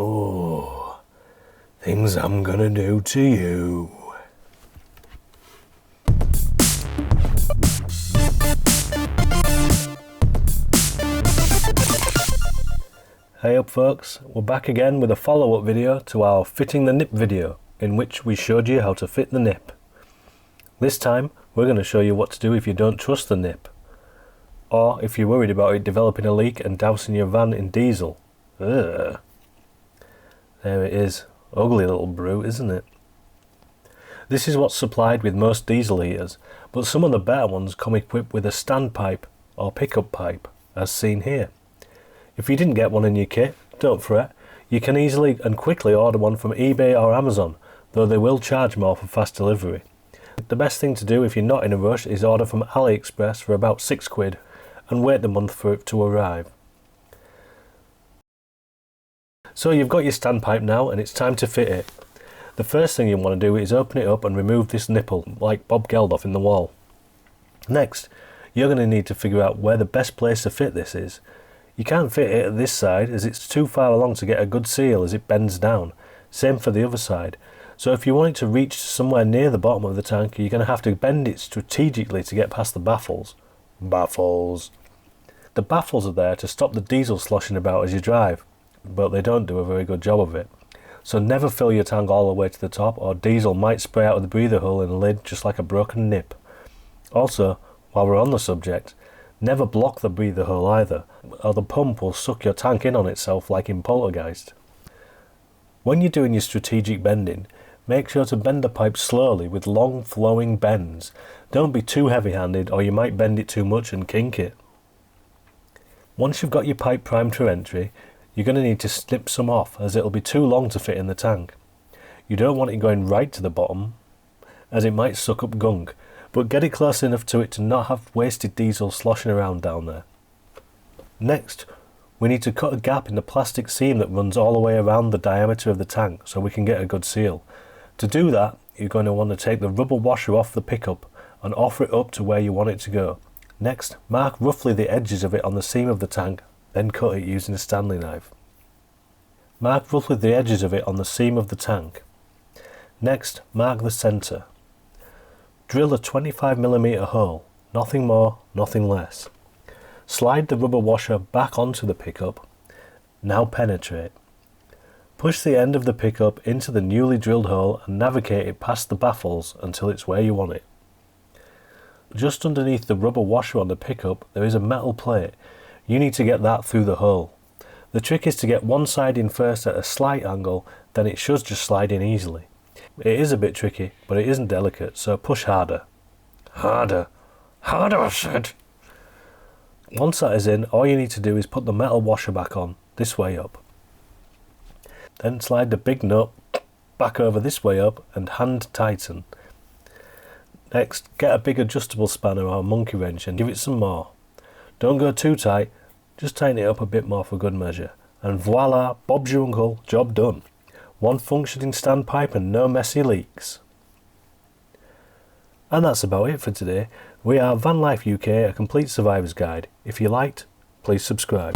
Oh, things I'm gonna do to you. Hey up folks, we're back again with a follow-up video to our fitting the nip video, in which we showed you how to fit the nip. This time we're going to show you what to do if you don't trust the nip, or if you're worried about it developing a leak and dousing your van in diesel. Ugh. There it is, ugly little brew, isn't it? This is what's supplied with most diesel heaters, but some of the better ones come equipped with a standpipe or pickup pipe, as seen here. If you didn't get one in your kit, don't fret, you can easily and quickly order one from eBay or Amazon, though they will charge more for fast delivery. The best thing to do if you're not in a rush is order from AliExpress for about £6 and wait the month for it to arrive. So you've got your standpipe now and it's time to fit it. The first thing you want to do is open it up and remove this nipple, like Bob Geldof in the wall. Next, you're going to need to figure out where the best place to fit this is. You can't fit it at this side as it's too far along to get a good seal as it bends down. Same for the other side. So if you want it to reach somewhere near the bottom of the tank, you're going to have to bend it strategically to get past the baffles. Baffles. The baffles are there to stop the diesel sloshing about as you drive, but they don't do a very good job of it. So never fill your tank all the way to the top, or diesel might spray out of the breather hole in the lid just like a broken nip. Also, while we're on the subject, never block the breather hole either, or the pump will suck your tank in on itself like in Poltergeist. When you're doing your strategic bending, make sure to bend the pipe slowly with long flowing bends. Don't be too heavy-handed or you might bend it too much and kink it. Once you've got your pipe primed for entry, you're going to need to snip some off as it'll be too long to fit in the tank. You don't want it going right to the bottom as it might suck up gunk, but get it close enough to it to not have wasted diesel sloshing around down there. Next, we need to cut a gap in the plastic seam that runs all the way around the diameter of the tank so we can get a good seal. To do that, you're going to want to take the rubber washer off the pickup and offer it up to where you want it to go. Next, mark roughly the edges of it on the seam of the tank, then cut it using a Stanley knife. Mark roughly the edges of it on the seam of the tank. Next, mark the centre. Drill a 25mm hole, nothing more, nothing less. Slide the rubber washer back onto the pickup. Now penetrate. Push the end of the pickup into the newly drilled hole and navigate it past the baffles until it's where you want it. Just underneath the rubber washer on the pickup there is a metal plate. You need to get that through the hole. The trick is to get one side in first at a slight angle, then it should just slide in easily. It is a bit tricky, but it isn't delicate, so push harder. Harder. Harder, I said. Once that is in, all you need to do is put the metal washer back on, this way up. Then slide the big nut back over this way up and hand tighten. Next, get a big adjustable spanner or monkey wrench and give it some more. Don't go too tight, just tighten it up a bit more for good measure. And voila, Bob's your uncle, job done. One functioning standpipe and no messy leaks. And that's about it for today. We are Van Life UK, a complete survivor's guide. If you liked, please subscribe.